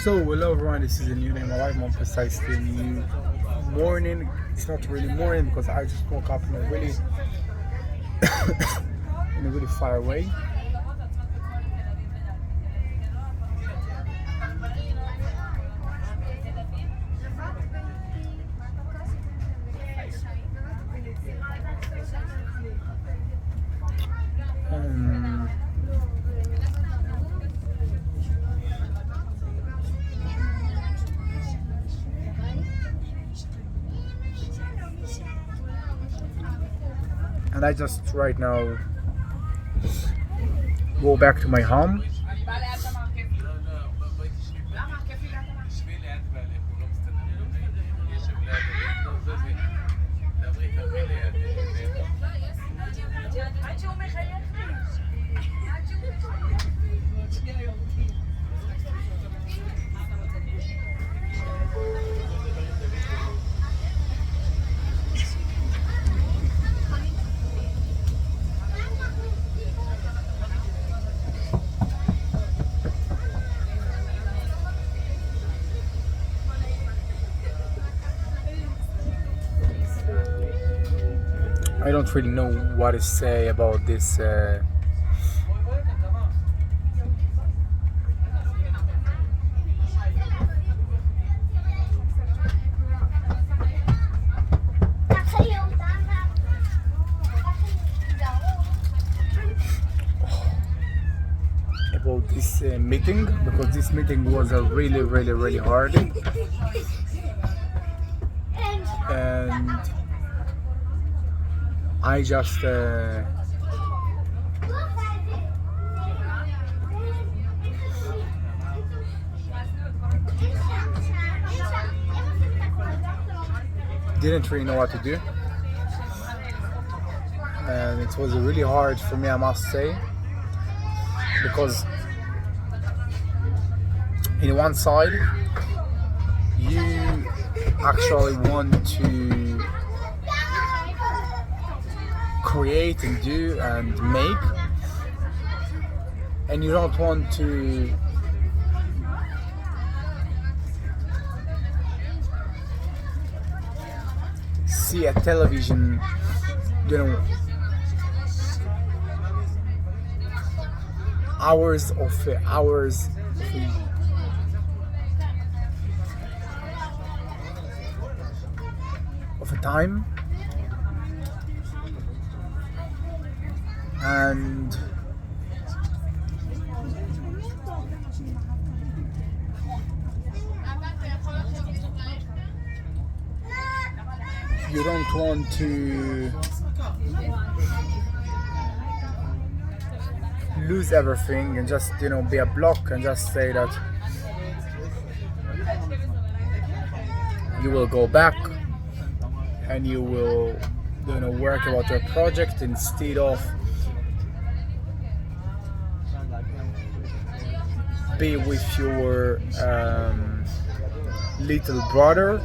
So, hello everyone, this is a new day in my life, more precisely a new morning. It's not really morning because I just woke up in a really, in a really far away. Um, and I just right now go back to my home. I don't really know what to say about this. About this meeting, because this meeting was really hard, and I just didn't really know what to do, and it was really hard for me, I must say, because in one side you actually want to create and do and make, and you don't want to see a television, you know, hours of a time, and you don't want to lose everything and just, you know, be a block and just say that you will go back and you will, you know, work about your project instead of be with your little brother.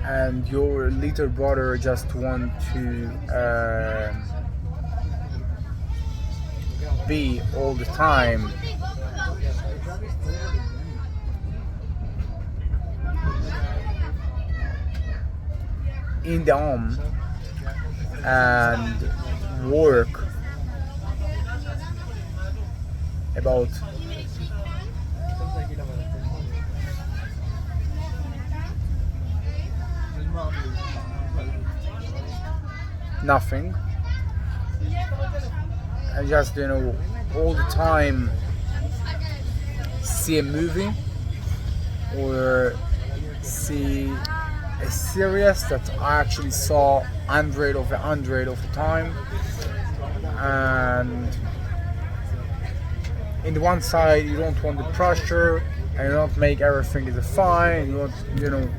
And your little brother just want to be all the time in the home and work about nothing, and just, you know, all the time see a movie or see a series that I actually saw 100 of the time, and in the one side you don't want the pressure and you don't make everything is fine. You want,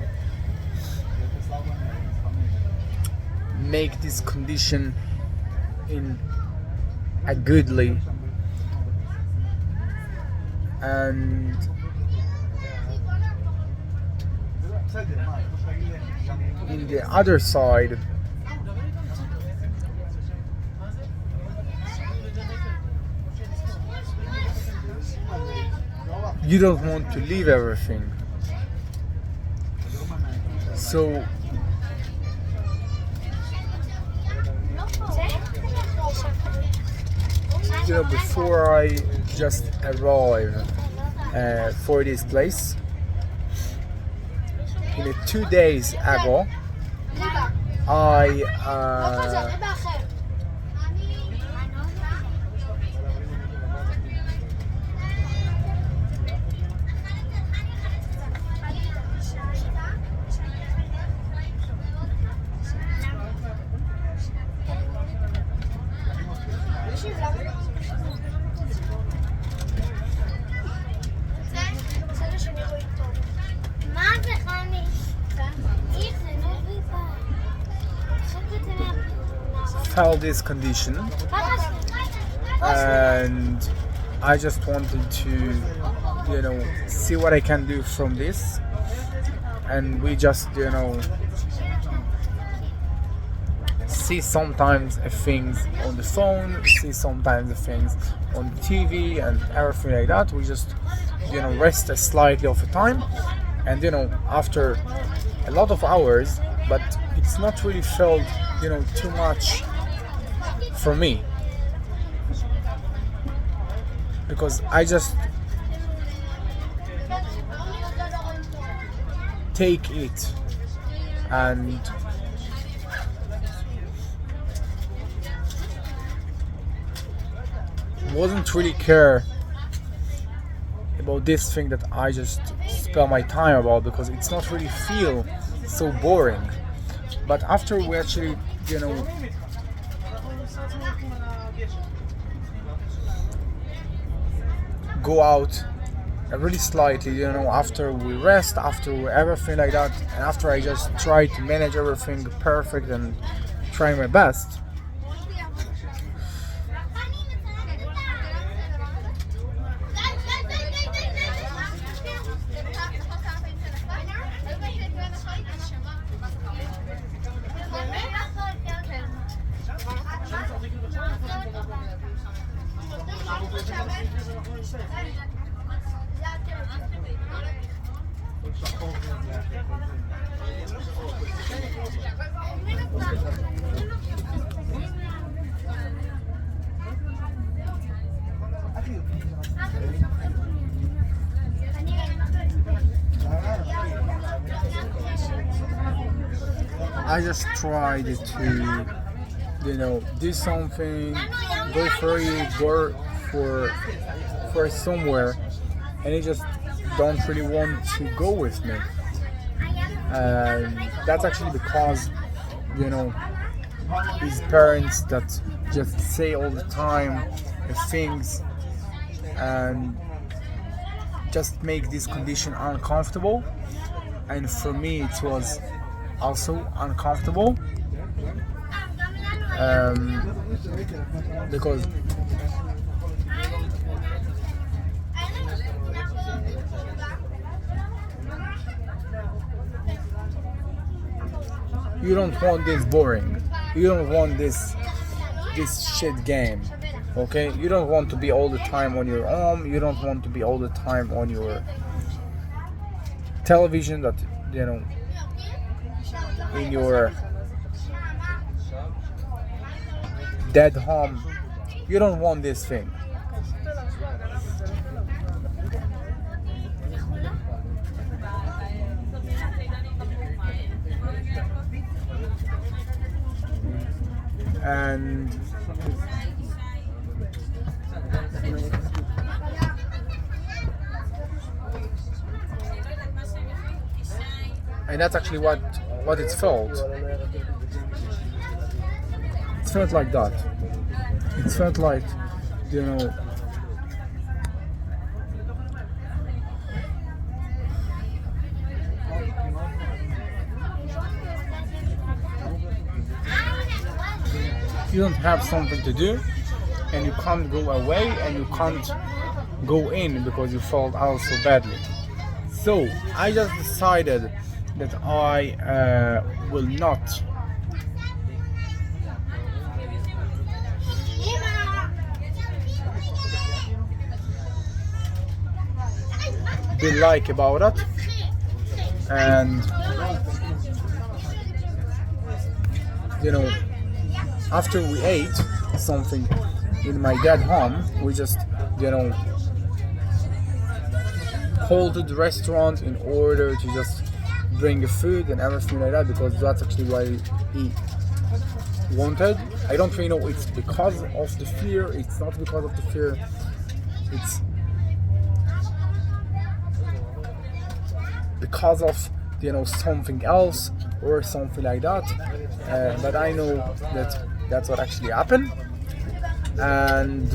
make this condition in a goodly, and in the other side you don't want to leave everything. So before I just arrive for this place, in 2 days ago, I felt this condition, and I just wanted to see what I can do from this, and we just see sometimes things on the phone, see sometimes the things on the TV and everything like that. We just rest slightly of a time, and after a lot of hours, but it's not really felt too much for me, because I just take it and wasn't really care about this thing that I just spend my time about, because it's not really feel so boring. But after we actually go out really slightly, after we rest, after everything like that, and after I just try to manage everything perfect and try my best, I just tried to do something, go for it, go for somewhere, and it just don't really want to go with me. And that's actually because these parents that just say all the time things and just make this condition uncomfortable, and for me it was also uncomfortable, because you don't want this boring, you don't want this shit game, okay? You don't want to be all the time on your home, you don't want to be all the time on your television that in your dead home. You don't want this thing. And that's actually what it felt. It felt like that. It felt like you don't have something to do, and you can't go away, and you can't go in because you felt out so badly. So I just decided that I will not be like about it. And after we ate something in my dad home, we just called the restaurant in order to just bring the food and everything like that, because that's actually why he wanted. I don't really know it's because of the fear, it's not because of the fear, it's because of something else or something like that, but I know that that's what actually happened. And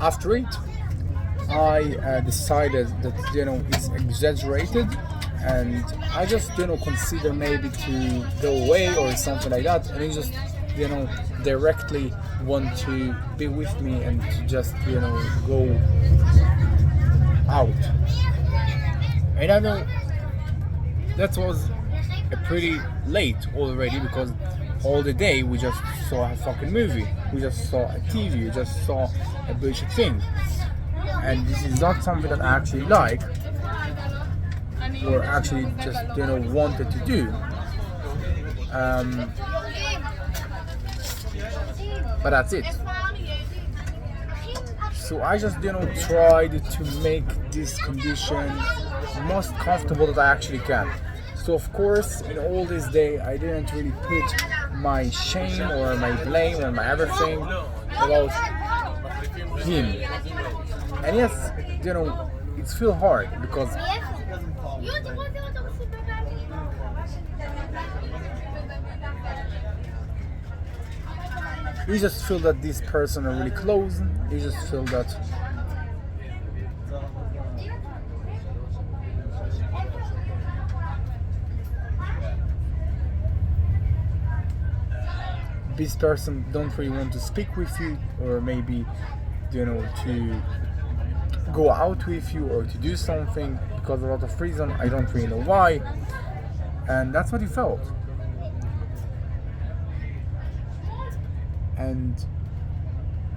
after it, I decided that it's exaggerated, and I just consider maybe to go away or something like that, and he just directly want to be with me and to just go out. And I know that was a pretty late already, because all the day we just saw a fucking movie, we just saw a TV, we just saw a bullshit thing, and this is not something that I actually like or actually just wanted to do. But that's it. So I just tried to make this condition most comfortable that I actually can. So of course, in all this day, I didn't really put my shame or my blame or my everything about him. And yes, it's feel hard because you just feel that this person are really close. You just feel that this person don't really want to speak with you, or maybe to go out with you or to do something because of a lot of reason. I don't really know why, and that's what he felt. And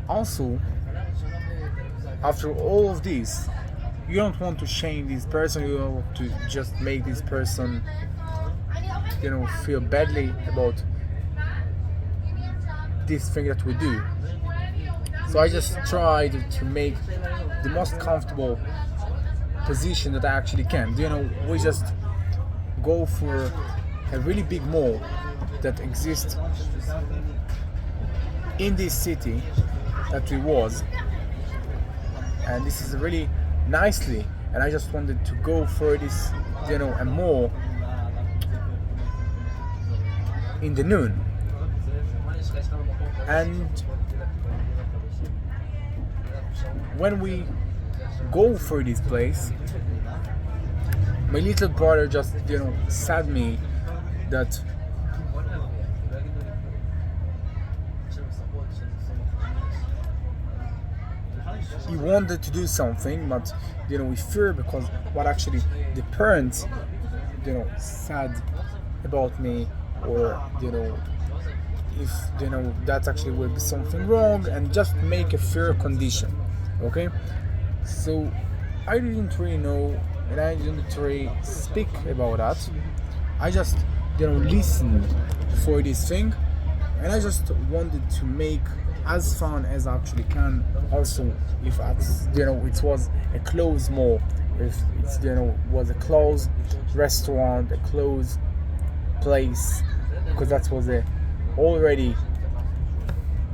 also, after all of this, you don't want to shame this person, you don't want to just make this person feel badly about this thing that we do. So I just tried to make the most comfortable position that I actually can. We just go for a really big mall that exists in this city that we was, and this is really nicely, and I just wanted to go for this a mall in the noon. And when we go for this place, my little brother just said me that he wanted to do something, but we fear because what actually the parents said about me, or if that actually will be something wrong, and just make a fair condition. Okay, so I didn't really know, and I didn't really speak about that. I just listened for this thing, and I just wanted to make as fun as I actually can. Also, if it's, it was a closed mall, if it's was a closed restaurant, a closed place, because that was a already